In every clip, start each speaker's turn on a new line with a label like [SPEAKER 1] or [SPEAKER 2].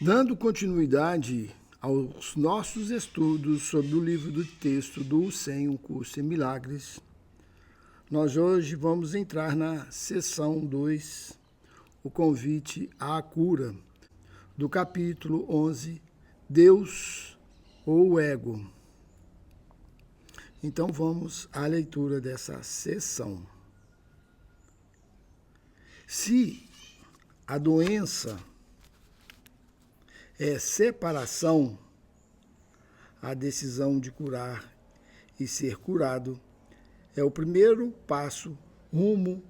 [SPEAKER 1] Dando continuidade aos nossos estudos sobre o livro do texto do Sem um Curso em Milagres, nós hoje vamos entrar na sessão 2, o convite à cura, do capítulo 11, Deus ou o Ego. Então vamos à leitura dessa sessão. Se a doença é separação, a decisão de curar e ser curado é o primeiro passo rumo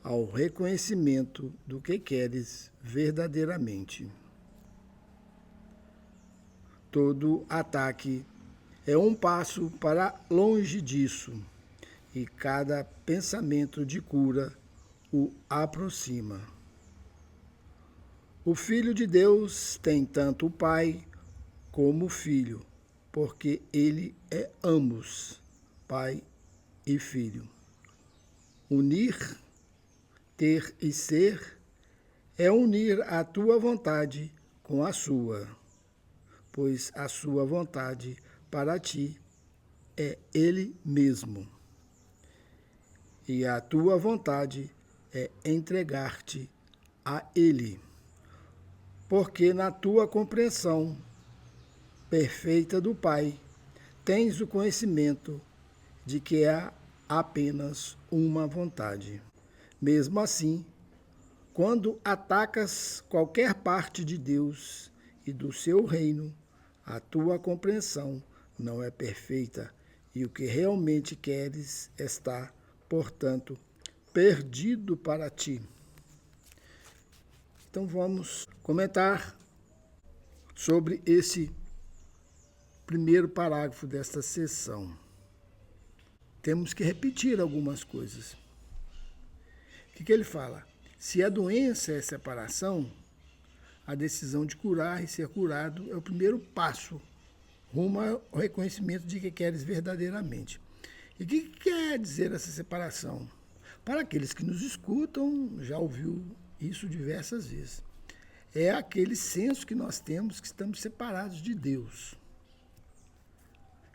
[SPEAKER 1] ao reconhecimento do que queres verdadeiramente. Todo ataque é um passo para longe disso, e cada pensamento de cura o aproxima. O Filho de Deus tem tanto o Pai como o Filho, porque ele é ambos, Pai e Filho. Unir, ter e ser é unir a tua vontade com a sua, pois a sua vontade para ti é ele mesmo. E a tua vontade é entregar-te a ele. Porque na tua compreensão perfeita do Pai, tens o conhecimento de que há apenas uma vontade. Mesmo assim, quando atacas qualquer parte de Deus e do seu reino, a tua compreensão não é perfeita e o que realmente queres está, portanto, perdido para ti. Então vamos comentar sobre esse primeiro parágrafo desta sessão. Temos que repetir algumas coisas. O que ele fala? Se a doença é separação, a decisão de curar e ser curado é o primeiro passo rumo ao reconhecimento de que queres verdadeiramente. E o que quer dizer essa separação? Para aqueles que nos escutam, já ouviu isso diversas vezes. É aquele senso que nós temos que estamos separados de Deus,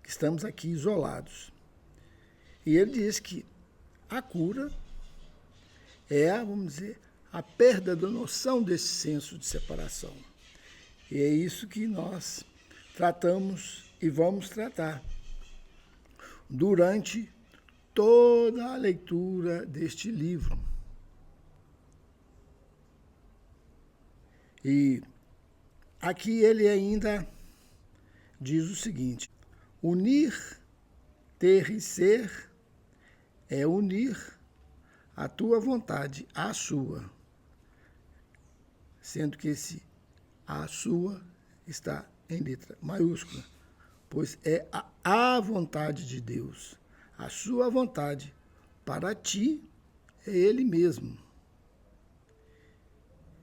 [SPEAKER 1] que estamos aqui isolados. E ele diz que a cura é, vamos dizer, a perda da noção desse senso de separação. E é isso que nós tratamos e vamos tratar durante toda a leitura deste livro. E aqui ele ainda diz o seguinte: unir, ter e ser é unir a tua vontade à sua, sendo que esse a sua está em letra maiúscula, pois é a vontade de Deus. A sua vontade para ti é ele mesmo.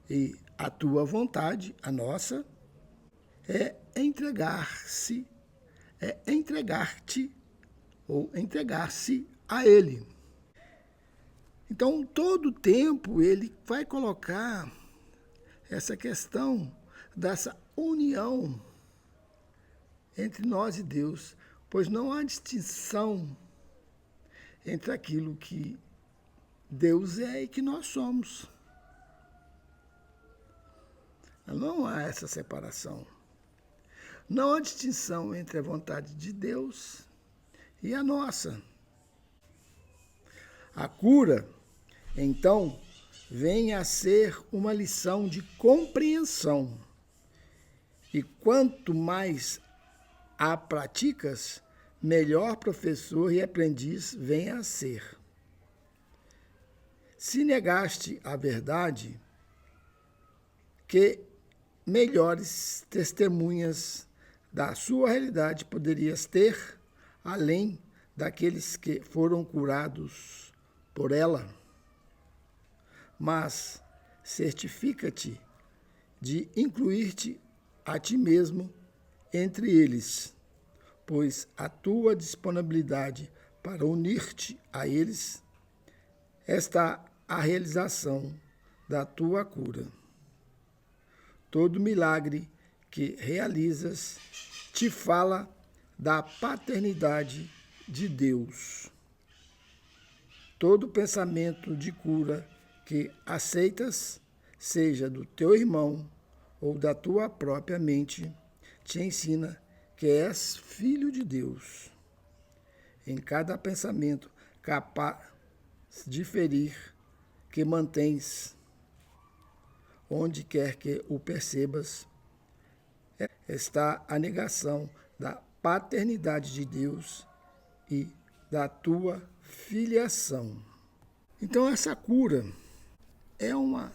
[SPEAKER 1] E a tua vontade, a nossa, é entregar-se, é entregar-te ou entregar-se a ele. Então, todo o tempo ele vai colocar essa questão dessa união entre nós e Deus, pois não há distinção entre aquilo que Deus é e que nós somos. Não há essa separação. Não há distinção entre a vontade de Deus e a nossa. A cura, então, vem a ser uma lição de compreensão. E quanto mais a praticas, melhor professor e aprendiz vem a ser. Se negaste a verdade, que melhores testemunhas da sua realidade poderias ter, além daqueles que foram curados por ela? Mas certifica-te de incluir-te a ti mesmo entre eles, pois a tua disponibilidade para unir-te a eles está a realização da tua cura. Todo milagre que realizas te fala da paternidade de Deus. Todo pensamento de cura que aceitas, seja do teu irmão ou da tua própria mente, te ensina que és filho de Deus. Em cada pensamento capaz de ferir, que mantens, onde quer que o percebas, está a negação da paternidade de Deus e da tua filiação. Então, essa cura é uma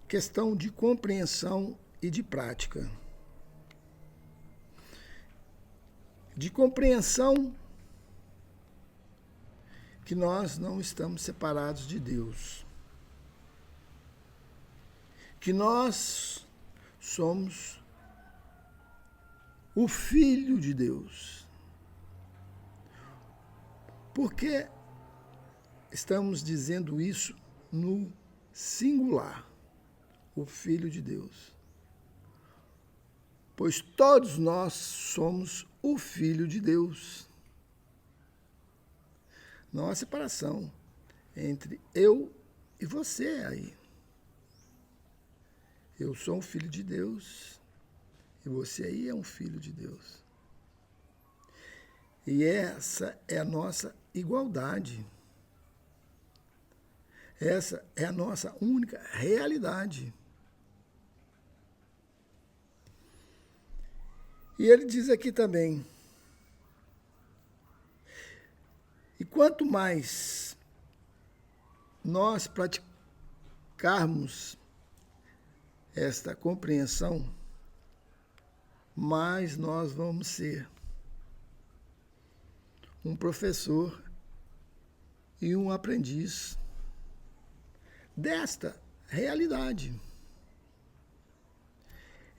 [SPEAKER 1] questão de compreensão e de prática. De compreensão que nós não estamos separados de Deus, que nós somos o Filho de Deus. Por que estamos dizendo isso no singular? O Filho de Deus. Pois todos nós somos o Filho de Deus. Não há separação entre eu e você aí. Eu sou um filho de Deus e você aí é um filho de Deus. E essa é a nossa igualdade. Essa é a nossa única realidade. E ele diz aqui também, e quanto mais nós praticarmos esta compreensão, mais nós vamos ser um professor e um aprendiz desta realidade.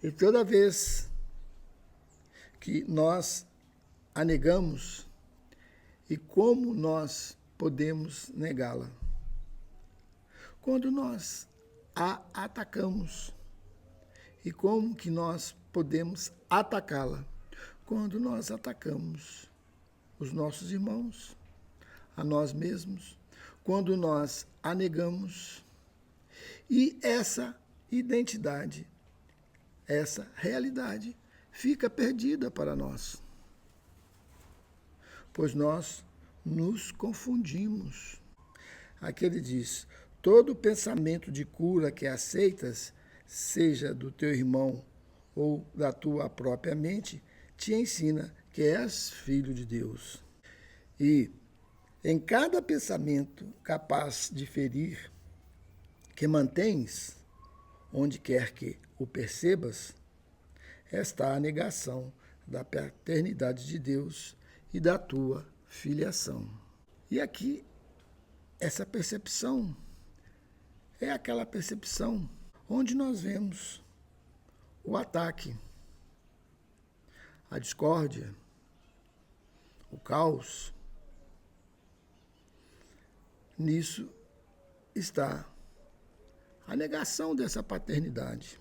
[SPEAKER 1] E toda vez que nós a negamos, e como nós podemos negá-la? Quando nós a atacamos. E como que nós podemos atacá-la? Quando nós atacamos os nossos irmãos, a nós mesmos, quando nós a negamos. E essa identidade, essa realidade, fica perdida para nós. Pois nós nos confundimos. Aqui ele diz, todo pensamento de cura que aceitas, seja do teu irmão ou da tua própria mente, te ensina que és filho de Deus. E em cada pensamento capaz de ferir, que mantens, onde quer que o percebas, está a negação da paternidade de Deus e da tua filiação. E aqui, essa percepção é aquela percepção onde nós vemos o ataque, a discórdia, o caos. Nisso está a negação dessa paternidade.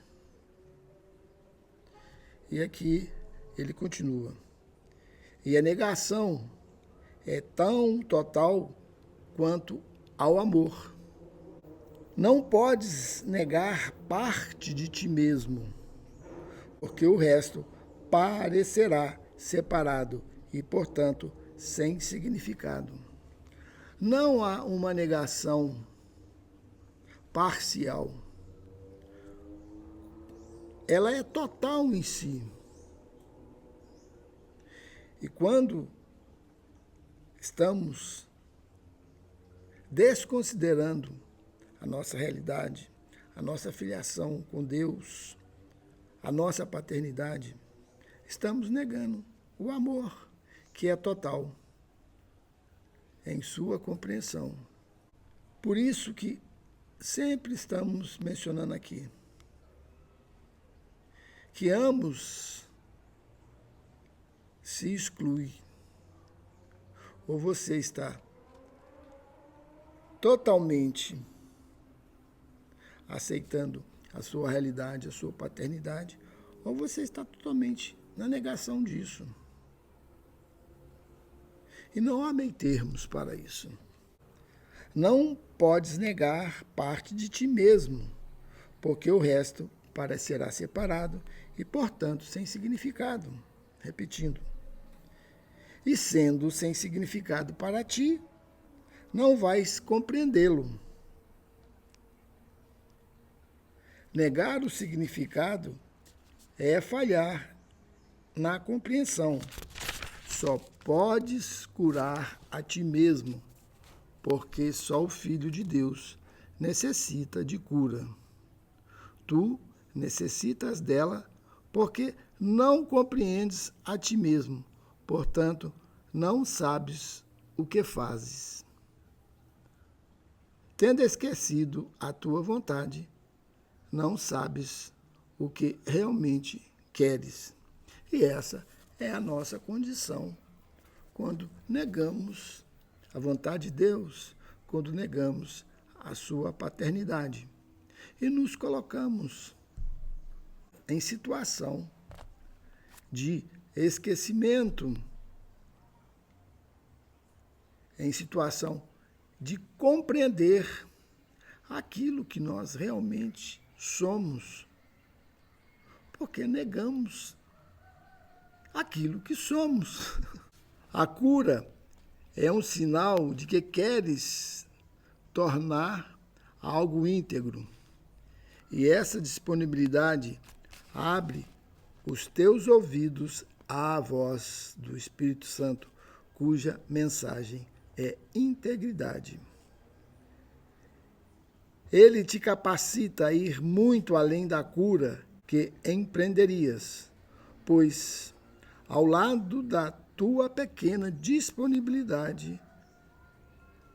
[SPEAKER 1] E aqui ele continua. E a negação é tão total quanto ao amor. Não podes negar parte de ti mesmo, porque o resto parecerá separado e, portanto, sem significado. Não há uma negação parcial. Ela é total em si. E quando estamos desconsiderando a nossa realidade, a nossa filiação com Deus, a nossa paternidade, estamos negando o amor, que é total em sua compreensão. Por isso que sempre estamos mencionando aqui que ambos se excluem. Ou você está totalmente aceitando a sua realidade, a sua paternidade, ou você está totalmente na negação disso. E não há meio termos para isso. Não podes negar parte de ti mesmo, porque o resto parecerá separado e, portanto, sem significado. Repetindo. E sendo sem significado para ti, não vais compreendê-lo. Negar o significado é falhar na compreensão. Só podes curar a ti mesmo, porque só o Filho de Deus necessita de cura. Tu necessitas dela porque não compreendes a ti mesmo, portanto, não sabes o que fazes. Tendo esquecido a tua vontade, não sabes o que realmente queres. E essa é a nossa condição quando negamos a vontade de Deus, quando negamos a sua paternidade e nos colocamos em situação de esquecimento, em situação de compreender aquilo que nós realmente somos, porque negamos aquilo que somos. A cura é um sinal de que queres tornar algo íntegro. E essa disponibilidade abre os teus ouvidos à voz do Espírito Santo, cuja mensagem é integridade. Ele te capacita a ir muito além da cura que empreenderias, pois, ao lado da tua pequena disponibilidade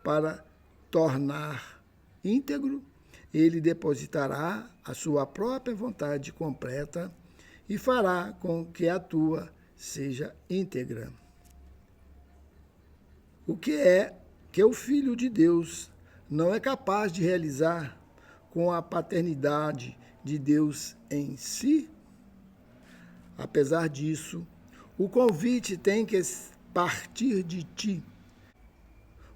[SPEAKER 1] para tornar íntegro, ele depositará a sua própria vontade completa e fará com que a tua seja íntegra. O que é que o Filho de Deus não é capaz de realizar com a paternidade de Deus em si? Apesar disso, o convite tem que partir de ti,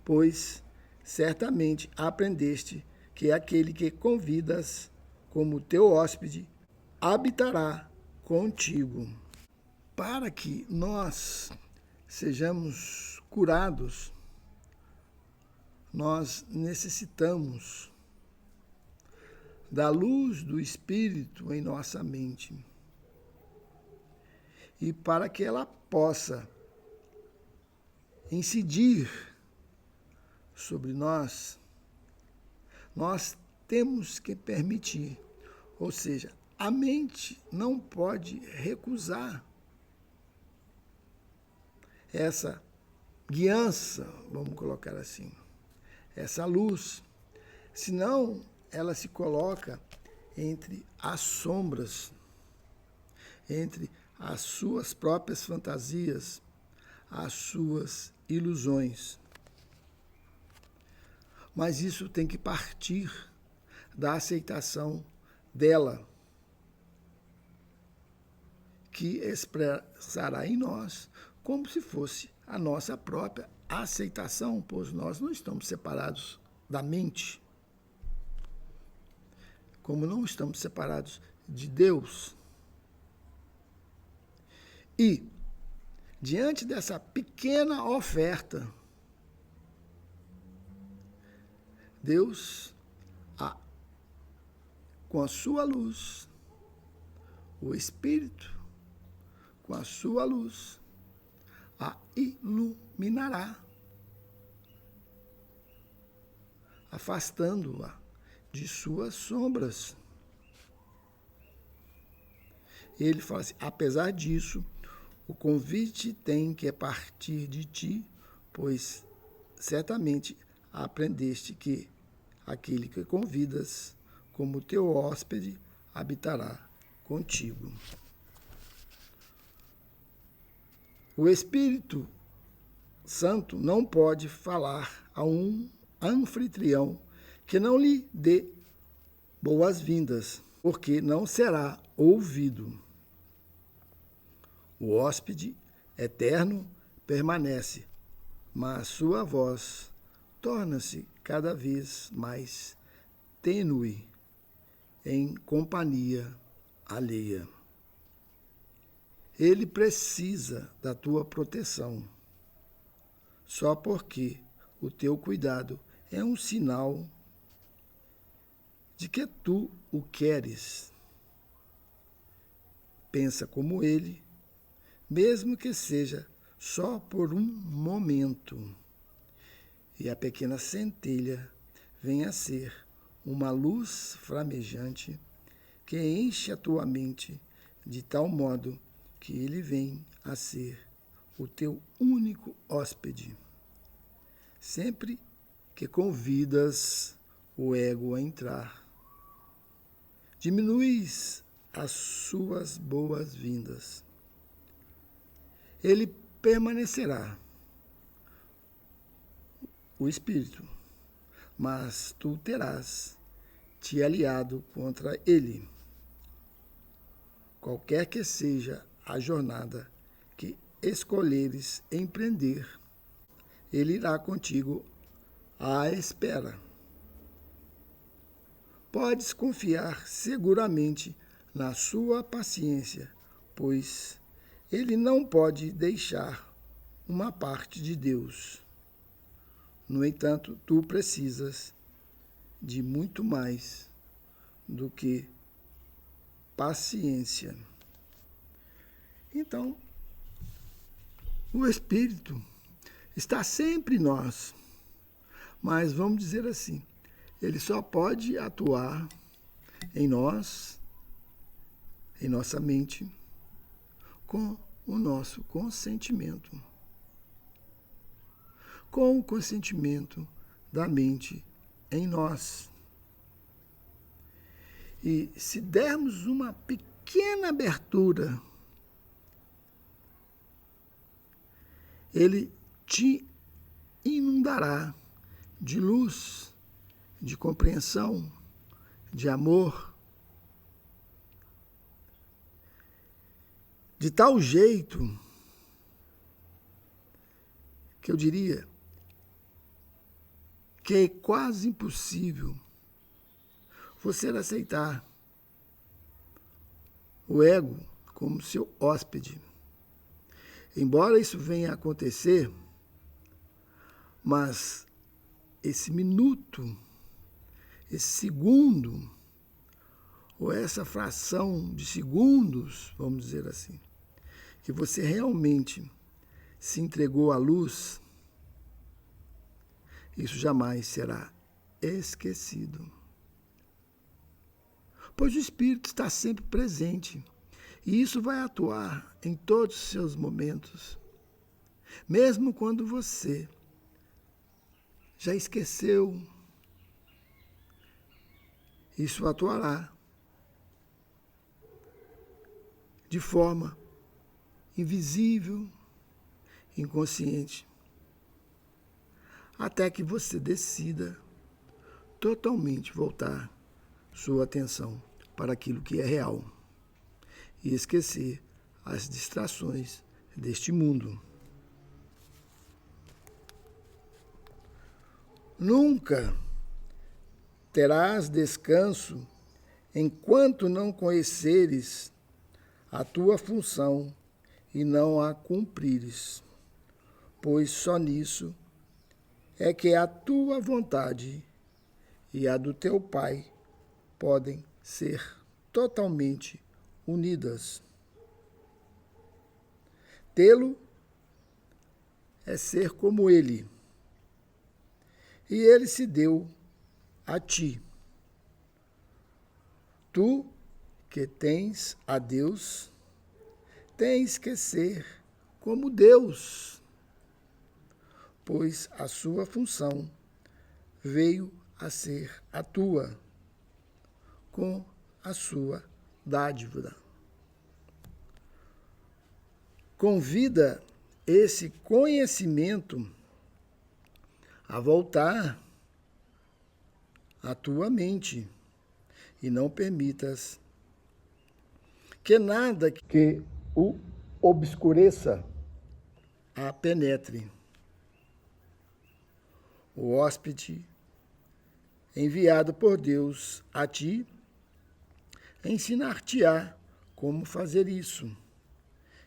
[SPEAKER 1] pois certamente aprendeste que aquele que convidas como teu hóspede habitará contigo. Para que nós sejamos curados, nós necessitamos da luz do Espírito em nossa mente. E para que ela possa incidir sobre nós, nós temos que permitir, ou seja, a mente não pode recusar essa guiança, vamos colocar assim, essa luz, senão ela se coloca entre as sombras, entre as suas próprias fantasias, as suas ilusões. Mas isso tem que partir da aceitação dela, que expressará em nós como se fosse a nossa própria aceitação, pois nós não estamos separados da mente, como não estamos separados de Deus. E, diante dessa pequena oferta, Deus, com a sua luz, o Espírito, com a sua luz, a iluminará, afastando-a de suas sombras. Ele fala assim, apesar disso, o convite tem que partir de ti, pois certamente aprendeste que aquele que convidas como teu hóspede habitará contigo. O Espírito Santo não pode falar a um anfitrião que não lhe dê boas-vindas, porque não será ouvido. O hóspede eterno permanece, mas sua voz torna-se cada vez mais tênue em companhia alheia. Ele precisa da tua proteção, só porque o teu cuidado é um sinal de que tu o queres. Pensa como ele, mesmo que seja só por um momento, e a pequena centelha venha a ser uma luz flamejante que enche a tua mente de tal modo que ele vem a ser o teu único hóspede. Sempre que convidas o ego a entrar, diminuis as suas boas-vindas. Ele permanecerá, o espírito, mas tu terás te aliado contra ele. Qualquer que seja a jornada que escolheres empreender, ele irá contigo à espera. Podes confiar seguramente na sua paciência, pois ele não pode deixar uma parte de Deus. No entanto, tu precisas de muito mais do que paciência. Então, o Espírito está sempre em nós, mas vamos dizer assim, ele só pode atuar em nós, em nossa mente, com o nosso consentimento. Com o consentimento da mente em nós. E se dermos uma pequena abertura, ele te inundará de luz, de compreensão, de amor, de tal jeito que eu diria que é quase impossível você aceitar o ego como seu hóspede. Embora isso venha a acontecer, mas esse minuto, esse segundo, ou essa fração de segundos, vamos dizer assim, que você realmente se entregou à luz, isso jamais será esquecido. Pois o Espírito está sempre presente, e isso vai atuar em todos os seus momentos, mesmo quando você já esqueceu, isso atuará de forma invisível, inconsciente, até que você decida totalmente voltar sua atenção para aquilo que é real e esquecer as distrações deste mundo. Nunca terás descanso enquanto não conheceres a tua função e não a cumprires, pois só nisso é que a tua vontade e a do teu Pai podem ser totalmente unidas. Tê-lo é ser como ele, e ele se deu a ti. Tu, que tens a Deus, tens que ser como Deus, pois a sua função veio a ser a tua, com a sua dádiva. Convida esse conhecimento a voltar à tua mente e não permitas que nada que o obscureça, a penetre. O hóspede enviado por Deus a ti, ensinar-te-á como fazer isso,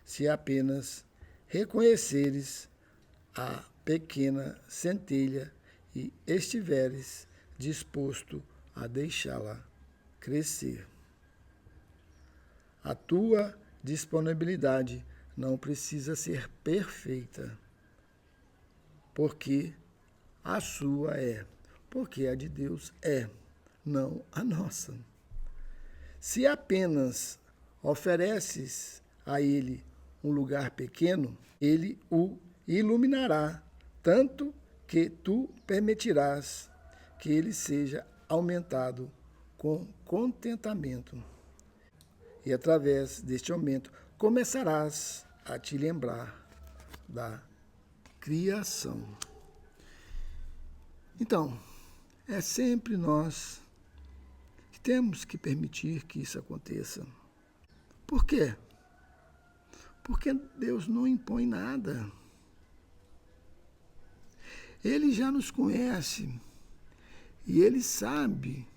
[SPEAKER 1] se apenas reconheceres a pequena centelha e estiveres disposto a deixá-la crescer. A tua disponibilidade não precisa ser perfeita, porque a sua é, porque a de Deus é, não a nossa. Se apenas ofereces a Ele um lugar pequeno, Ele o iluminará, tanto que tu permitirás que ele seja aumentado com contentamento. E através deste aumento começarás a te lembrar da criação. Então, é sempre nós que temos que permitir que isso aconteça. Por quê? Porque Deus não impõe nada. Ele já nos conhece e Ele sabe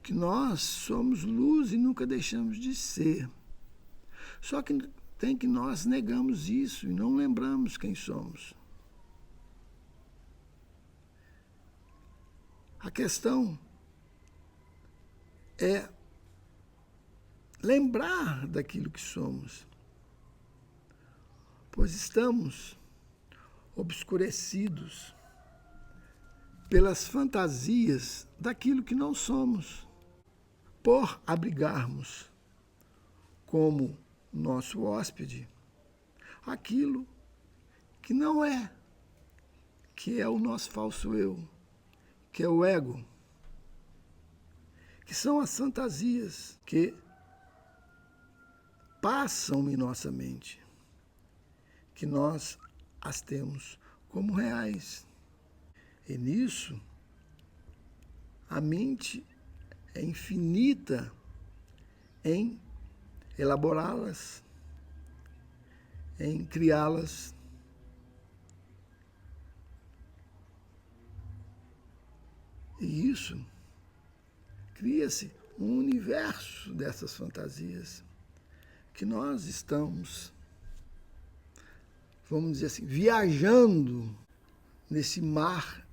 [SPEAKER 1] que nós somos luz e nunca deixamos de ser. Só que tem que nós negamos isso e não lembramos quem somos. A questão é lembrar daquilo que somos, pois estamos obscurecidos pelas fantasias daquilo que não somos, por abrigarmos como nosso hóspede aquilo que não é, que é o nosso falso eu, que é o ego, que são as fantasias que passam em nossa mente, que nós as temos como reais. E nisso, a mente é infinita em elaborá-las, em criá-las. E isso cria-se um universo dessas fantasias que nós estamos, vamos dizer assim, viajando nesse mar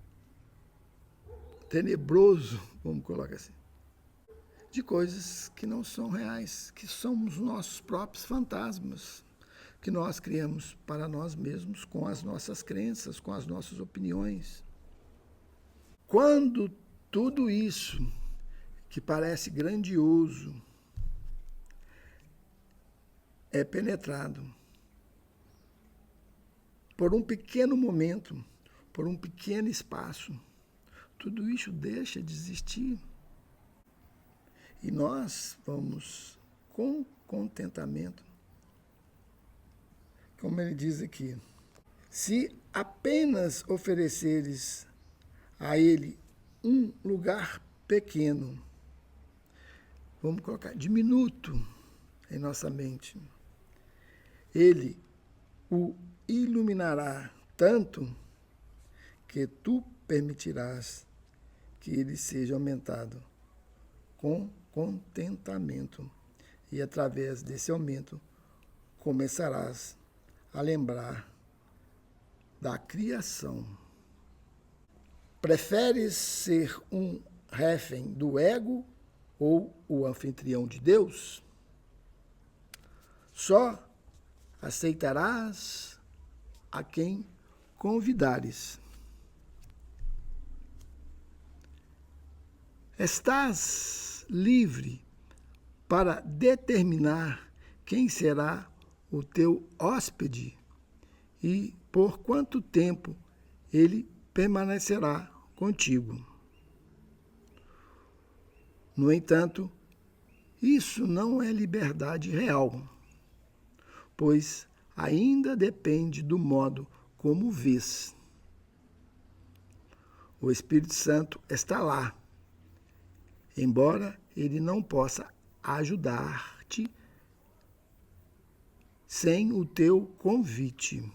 [SPEAKER 1] tenebroso, vamos colocar assim, de coisas que não são reais, que somos nossos próprios fantasmas, que nós criamos para nós mesmos com as nossas crenças, com as nossas opiniões. Quando tudo isso que parece grandioso é penetrado por um pequeno momento, por um pequeno espaço, tudo isso deixa de existir. E nós vamos, com contentamento, como ele diz aqui, se apenas ofereceres a ele um lugar pequeno, vamos colocar diminuto em nossa mente, ele o iluminará tanto que tu permitirás que ele seja aumentado com contentamento. E através desse aumento começarás a lembrar da criação. Preferes ser um refém do ego ou o anfitrião de Deus? Só aceitarás a quem convidares. Estás livre para determinar quem será o teu hóspede e por quanto tempo ele permanecerá contigo. No entanto, isso não é liberdade real, pois ainda depende do modo como vês. O Espírito Santo está lá, embora ele não possa ajudar-te sem o teu convite.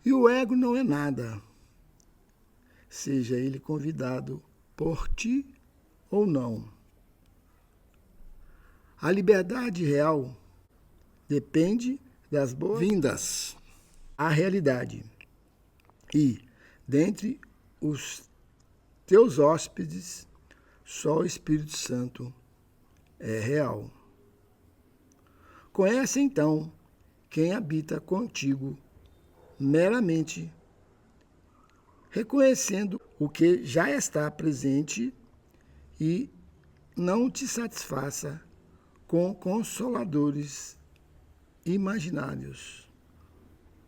[SPEAKER 1] E o ego não é nada, seja ele convidado por ti ou não. A liberdade real depende das boas-vindas à realidade. E, dentre os teus hóspedes, só o Espírito Santo é real. Conhece, então, quem habita contigo meramente reconhecendo o que já está presente e não te satisfaça com consoladores imaginários,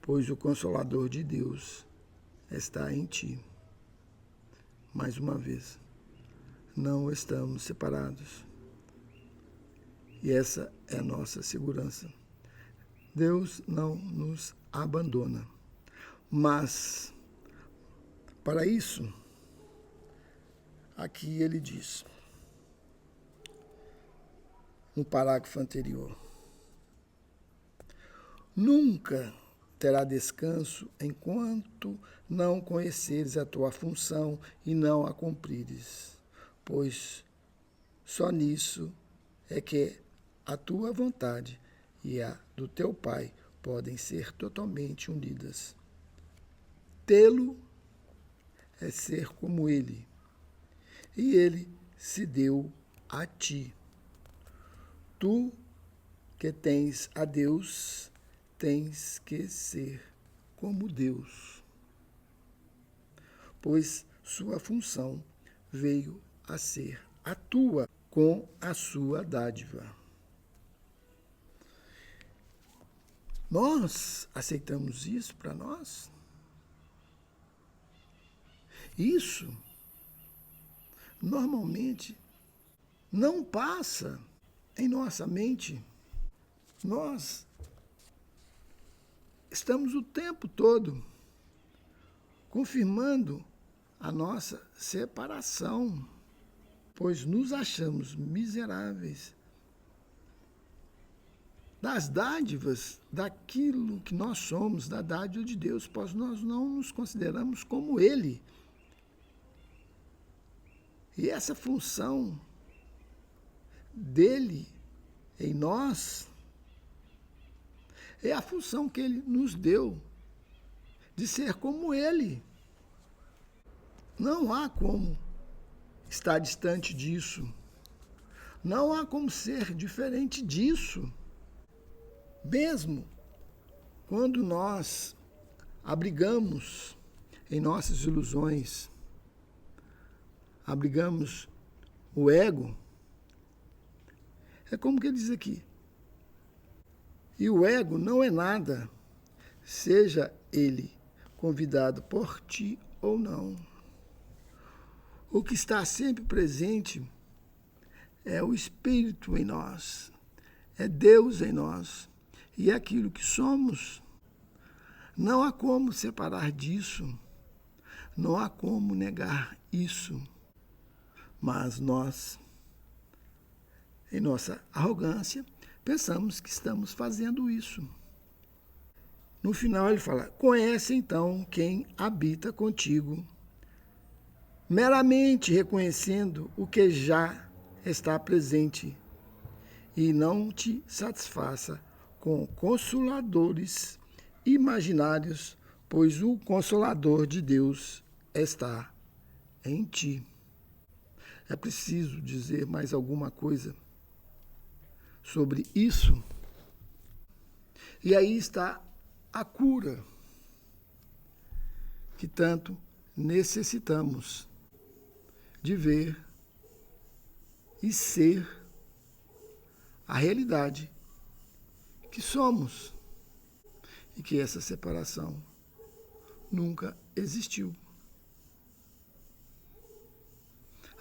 [SPEAKER 1] pois o Consolador de Deus está em ti. Mais uma vez, não estamos separados. E essa é a nossa segurança. Deus não nos abandona. Mas, para isso, aqui ele diz, no parágrafo anterior, nunca terá descanso enquanto não conheceres a tua função e não a cumprires, pois só nisso é que a tua vontade e a do teu Pai podem ser totalmente unidas. Tê-lo é ser como ele, e ele se deu a ti. Tu que tens a Deus, tens que ser como Deus, pois sua função veio a ser a tua com a sua dádiva. Nós aceitamos isso para nós? Isso, normalmente, não passa em nossa mente. Nós estamos o tempo todo confirmando a nossa separação, pois nos achamos miseráveis das dádivas daquilo que nós somos, da dádiva de Deus, pois nós não nos consideramos como Ele. E essa função dele em nós é a função que ele nos deu de ser como ele. Não há como estar distante disso. Não há como ser diferente disso. Mesmo quando nós abrigamos em nossas ilusões, abrigamos o ego, é como que ele diz aqui. E o ego não é nada, seja ele convidado por ti ou não. O que está sempre presente é o Espírito em nós, é Deus em nós, e é aquilo que somos. Não há como separar disso, não há como negar isso. Mas nós, em nossa arrogância, pensamos que estamos fazendo isso. No final ele fala, conhece então quem habita contigo, meramente reconhecendo o que já está presente, e não te satisfaça com consoladores imaginários, pois o Consolador de Deus está em ti. É preciso dizer mais alguma coisa sobre isso? E aí está a cura que tanto necessitamos de ver e ser a realidade que somos e que essa separação nunca existiu.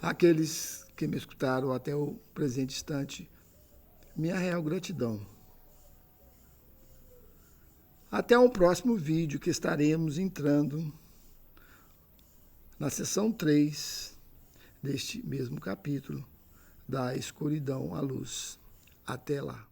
[SPEAKER 1] Aqueles que me escutaram até o presente instante, minha real gratidão. Até um próximo vídeo que estaremos entrando na seção 3 deste mesmo capítulo, da escuridão à luz. Até lá.